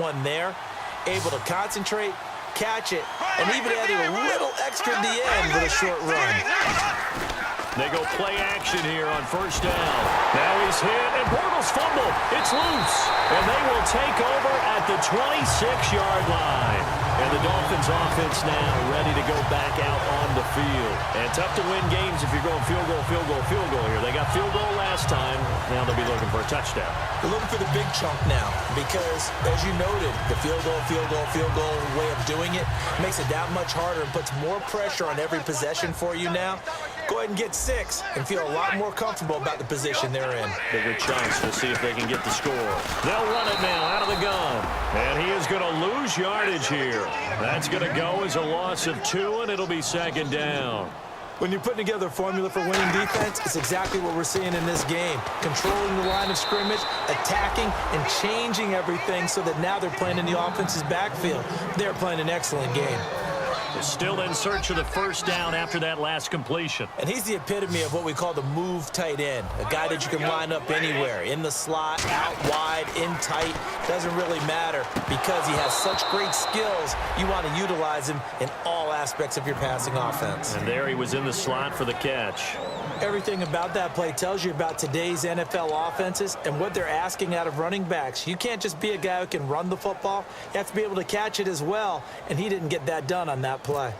one there, able to concentrate, catch it, and even adding a little extra at the end with a short run. They go play action here on first down. Now he's hit, and Bortles fumble. It's loose, and they will take over at the 26-yard line. And the Dolphins offense now ready to go back out on the field. And tough to win games if you're going field goal, field goal, field goal here. They got field goal last time. Now they'll be looking for a touchdown. They're looking for the big chunk now because, as you noted, the field goal, field goal, field goal way of doing it makes it that much harder and puts more pressure on every possession for you now. Go ahead and get 6 and feel a lot more comfortable about the position they're in. Bigger chance to see if they can get the score. They'll run it now out of the gun. And he is going to lose yardage here. That's going to go as a loss of 2, and it'll be second down. When you're putting together a formula for winning defense, it's exactly what we're seeing in this game. Controlling the line of scrimmage, attacking, and changing everything so that now they're playing in the offense's backfield. They're playing an excellent game. Still in search of the first down after that last completion. And he's the epitome of what we call the move tight end, a guy that you can line up anywhere, in the slot, out wide, in tight. Doesn't really matter because he has such great skills. You want to utilize him in all aspects of your passing offense. And there he was in the slot for the catch. Everything about that play tells you about today's NFL offenses and what they're asking out of running backs. You can't just be a guy who can run the football. You have to be able to catch it as well, and he didn't get that done on that play.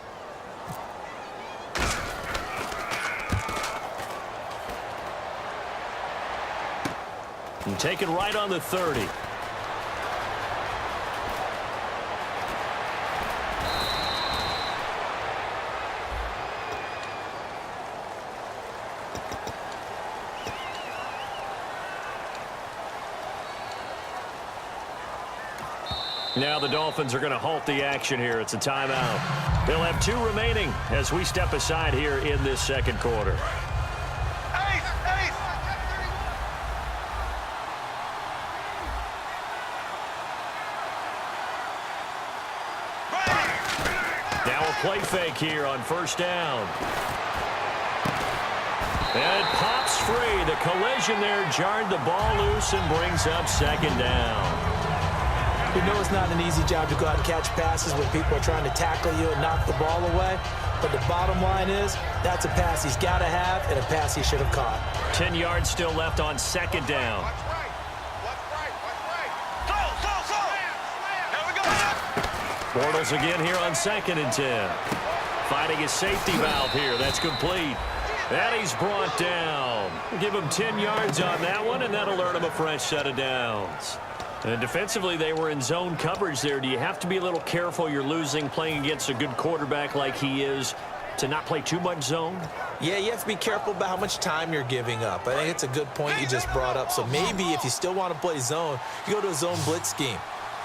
And take it right on the 30. Now the Dolphins are going to halt the action here. It's a timeout. They'll have 2 remaining as we step aside here in this second quarter. Now a play fake here on first down. And it pops free. The collision there jarred the ball loose and brings up second down. We know it's not an easy job to go out and catch passes when people are trying to tackle you and knock the ball away. But the bottom line is, that's a pass he's got to have and a pass he should have caught. 10 yards still left on second down. Bortles again here on 2nd and 10. Finding his safety valve here. That's complete. And he's brought down. Give him 10 yards on that one, and that'll earn him a fresh set of downs. And defensively, they were in zone coverage there. Do you have to be a little careful? You're losing playing against a good quarterback like he is to not play too much zone? Yeah, you have to be careful about how much time you're giving up. I think it's a good point you just brought up. So maybe if you still want to play zone, you go to a zone blitz scheme.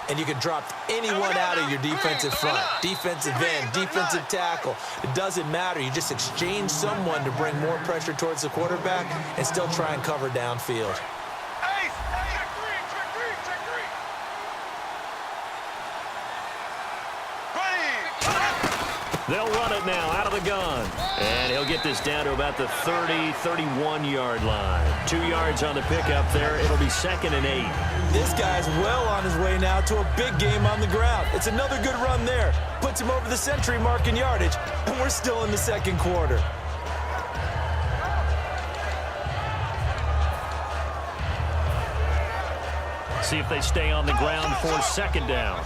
And you can drop anyone out of your defensive front, defensive end, defensive tackle. It doesn't matter. You just exchange someone to bring more pressure towards the quarterback and still try and cover downfield. They'll run it now out of the gun. And he'll get this down to about the 30, 31-yard line. 2 yards on the pickup there. It'll be 2nd and 8. This guy's well on his way now to a big game on the ground. It's another good run there. Puts him over the century mark in yardage, and we're still in the second quarter. See if they stay on the ground for second down.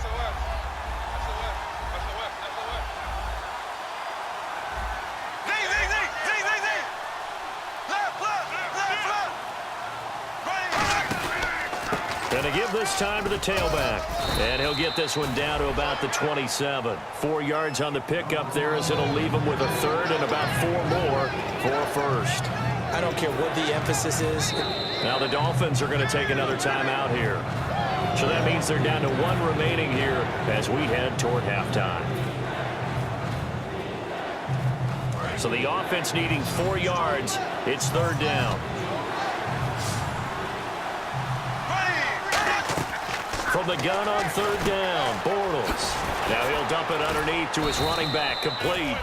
Going to give this time to the tailback. And he'll get this one down to about the 27. 4 yards on the pickup there as it'll leave him with a third and about 4 more for a first. I don't care what the emphasis is. Now the Dolphins are going to take another timeout here. So that means they're down to 1 remaining here as we head toward halftime. So the offense needing 4 yards. It's third down. From the gun on third down, Bortles. Now he'll dump it underneath to his running back, complete.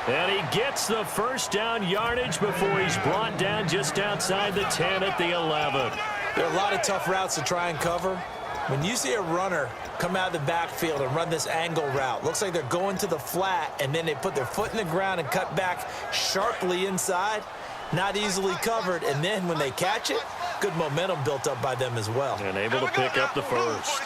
And he gets the first down yardage before he's brought down just outside the 10 at the 11. There are a lot of tough routes to try and cover. When you see a runner come out of the backfield and run this angle route, looks like they're going to the flat, and then they put their foot in the ground and cut back sharply inside, not easily covered, and then when they catch it, good momentum built up by them as well. And able to pick up the first.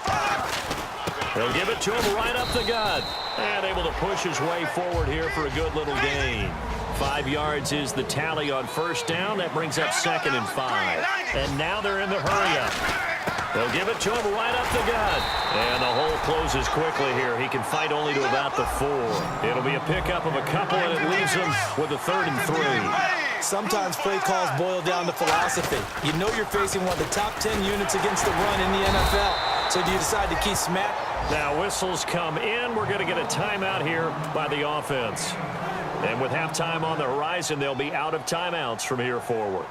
They'll give it to him right up the gut. And able to push his way forward here for a good little gain. 5 yards is the tally on first down. That brings up 2nd and 5. And now they're in the hurry-up. They'll give it to him right up the gut. And the hole closes quickly here. He can fight only to about the 4. It'll be a pickup of a couple, and it leaves him with a 3rd and 3. Sometimes play calls boil down to philosophy. You know you're facing one of the top 10 units against the run in the NFL. So do you decide to keep smack? Now whistles come in. We're going to get a timeout here by the offense. And with halftime on the horizon, they'll be out of timeouts from here forward.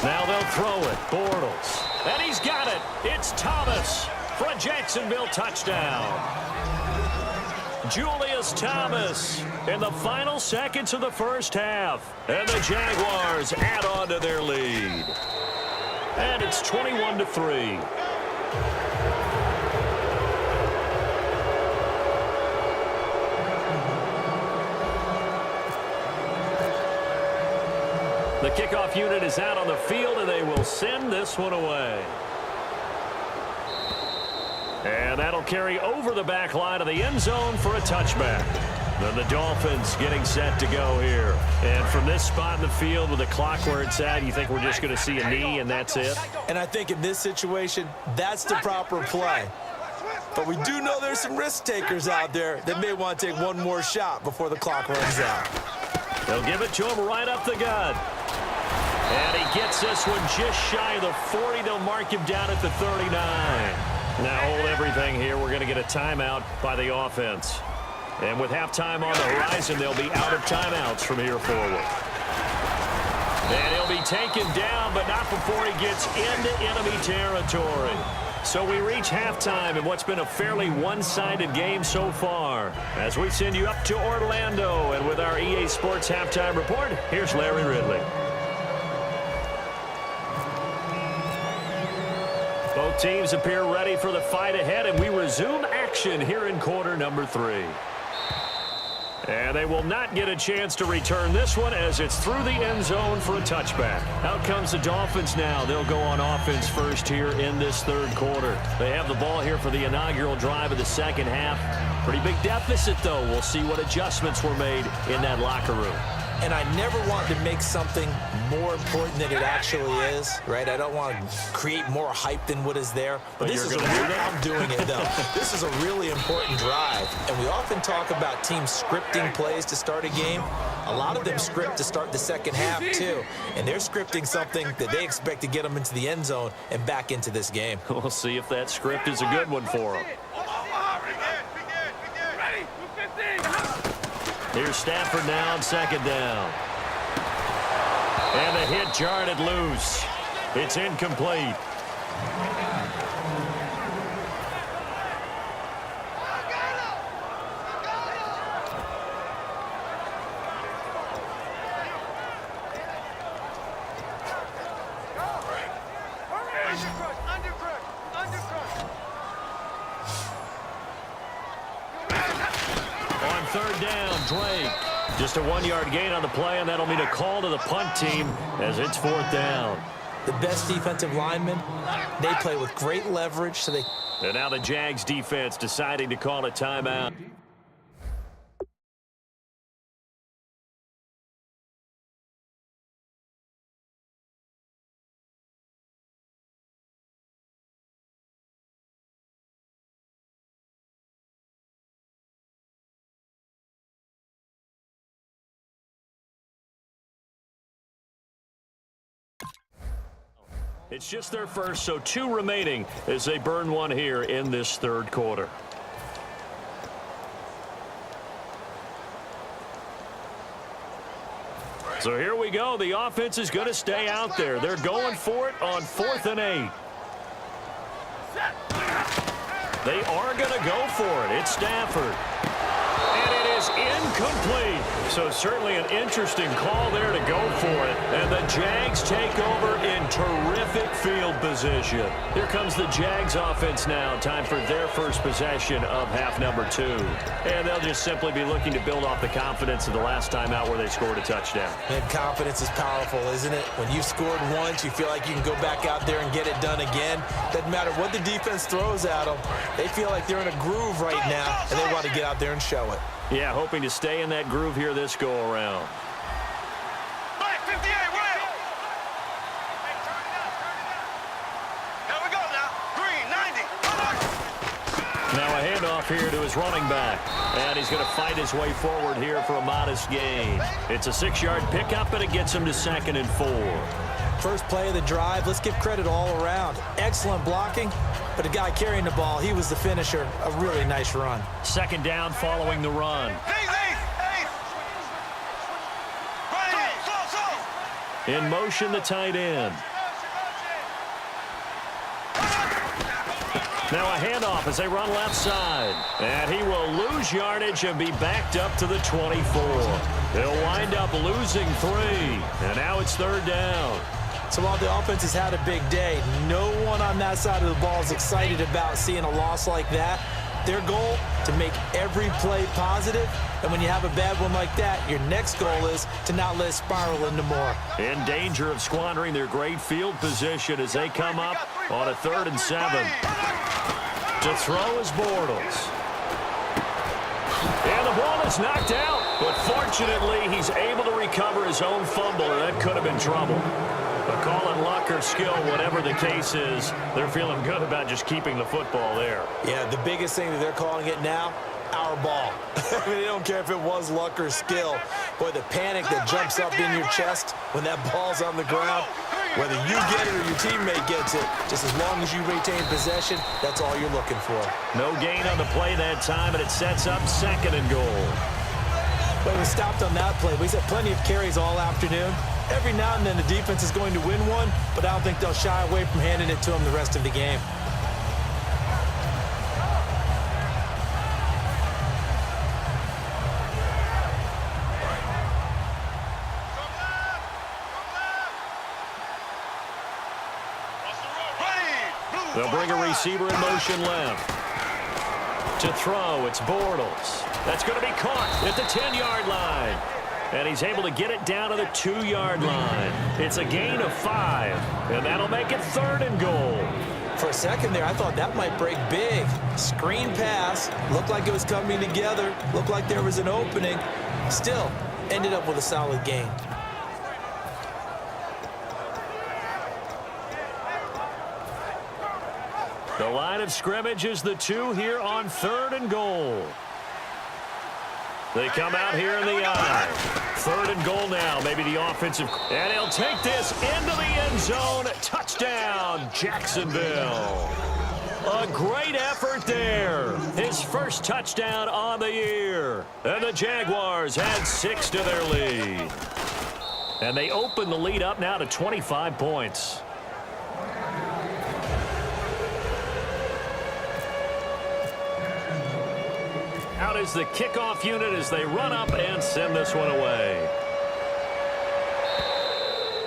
Now they'll throw it. Bortles. And he's got it. It's Thomas for a Jacksonville touchdown. Julius Thomas in the final seconds of the first half. And the Jaguars add on to their lead. And it's 21-3. The kickoff unit is out on the field, and they will send this one away. And that'll carry over the back line of the end zone for a touchback. Then the Dolphins getting set to go here. And from this spot in the field with the clock where it's at, you think we're just going to see a knee and that's it? And I think in this situation, that's the proper play. But we do know there's some risk takers out there that may want to take one more shot before the clock runs out. They'll give it to him right up the gut. And he gets this one just shy of the 40. They'll mark him down at the 39. Now hold everything here. We're going to get a timeout by the offense. And with halftime on the horizon, they'll be out of timeouts from here forward. And he'll be taken down, but not before he gets into enemy territory. So we reach halftime in what's been a fairly one-sided game so far. As we send you up to Orlando, and with our EA Sports Halftime Report, here's Larry Ridley. Both teams appear ready for the fight ahead, and we resume action here in quarter number 3. And they will not get a chance to return this one as it's through the end zone for a touchback. Out comes the Dolphins now. They'll go on offense first here in this third quarter. They have the ball here for the inaugural drive of the second half. Pretty big deficit, though. We'll see what adjustments were made in that locker room. And I never want to make something more important than it actually is, right? I don't want to create more hype than what is there. But this is a really, I'm doing it, though. This is a really important drive. And we often talk about teams scripting plays to start a game. A lot of them script to start the second half, too. And they're scripting something that they expect to get them into the end zone and back into this game. We'll see if that script is a good one for them. Here's Stafford now on second down. And the hit jarred it loose. It's incomplete. Third down, Drake. Just a 1-yard gain on the play, and that'll mean a call to the punt team as it's fourth down. The best defensive linemen, they play with great leverage. So And now the Jags defense deciding to call a timeout. It's just their first, so 2 remaining as they burn one here in this third quarter. So here we go. The offense is going to stay out there. They're going for it on 4th and 8. They are going to go for it. It's Stafford. And it is incomplete. So certainly an interesting call there to go for it. And the Jags take over in terrific field position. Here comes the Jags offense now. Time for their first possession of half number 2. And they'll just simply be looking to build off the confidence of the last time out where they scored a touchdown. And confidence is powerful, isn't it? When you've scored once, you feel like you can go back out there and get it done again. Doesn't matter what the defense throws at them. They feel like they're in a groove right now, and they want to get out there and show it. Yeah, hoping to stay in that groove here this go-around. Black 58, Will. Here we go now. Green, 90. Now a handoff here to his running back. And he's going to fight his way forward here for a modest gain. It's a 6-yard pickup, and it gets him to 2nd and 4. First play of the drive, let's give credit all around. Excellent blocking, but the guy carrying the ball, he was the finisher. A really nice run. 2nd down following the run. In motion, the tight end. Now a handoff as they run left side. And he will lose yardage and be backed up to the 24. They'll wind up losing 3. And now it's 3rd down. So while the offense has had a big day, no one on that side of the ball is excited about seeing a loss like that. Their goal, to make every play positive. And when you have a bad one like that, your next goal is to not let it spiral into more. In danger of squandering their great field position as they come up on a 3rd and 7. To throw is Bortles. And the ball is knocked out. But fortunately, he's able to recover his own fumble, or that could have been trouble. But call it luck or skill, whatever the case is, they're feeling good about just keeping the football there. Yeah, the biggest thing that they're calling it now, our ball. I mean, they don't care if it was luck or skill. Boy, the panic that jumps up in your chest when that ball's on the ground, whether you get it or your teammate gets it, just as long as you retain possession, that's all you're looking for. No gain on the play that time, and it sets up 2nd and goal. But we stopped on that play. We've had plenty of carries all afternoon. Every now and then the defense is going to win one, but I don't think they'll shy away from handing it to them the rest of the game. They'll bring a receiver in motion left. To throw, it's Bortles. That's going to be caught at the 10-yard line. And he's able to get it down to the 2-yard line. It's a gain of 5, and that'll make it 3rd and goal. For a second there, I thought that might break big. Screen pass, looked like it was coming together, looked like there was an opening. Still, ended up with a solid gain. The line of scrimmage is the 2 here on 3rd and goal. They come out here in the eye. 3rd and goal now, maybe the offensive. And he'll take this into the end zone. Touchdown, Jacksonville. A great effort there. His first touchdown on the year. And the Jaguars add 6 to their lead. And they open the lead up now to 25 points. Out is the kickoff unit as they run up and send this one away.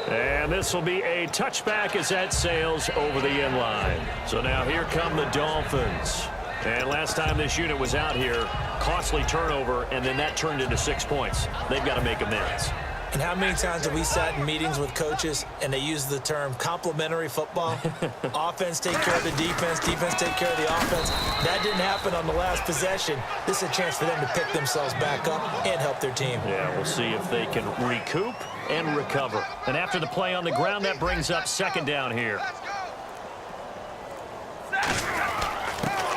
And this will be a touchback as that sails over the end line. So now here come the Dolphins. And last time this unit was out here, costly turnover, and then that turned into 6 points. They've got to make amends. And how many times have we sat in meetings with coaches and they use the term complementary football? Offense take care of the defense, defense take care of the offense. That didn't happen on the last possession. This is a chance for them to pick themselves back up and help their team. Yeah, we'll see if they can recoup and recover. And after the play on the ground, that brings up 2nd down here.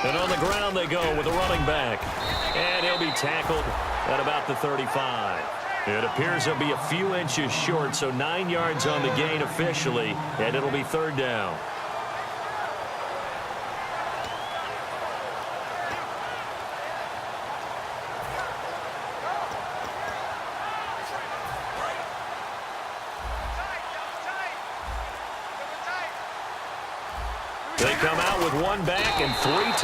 And on the ground they go with a running back. And he'll be tackled at about the 35. It appears he'll be a few inches short, so 9 yards on the gain officially, and it'll be 3rd down. They come out with one back and 3 times.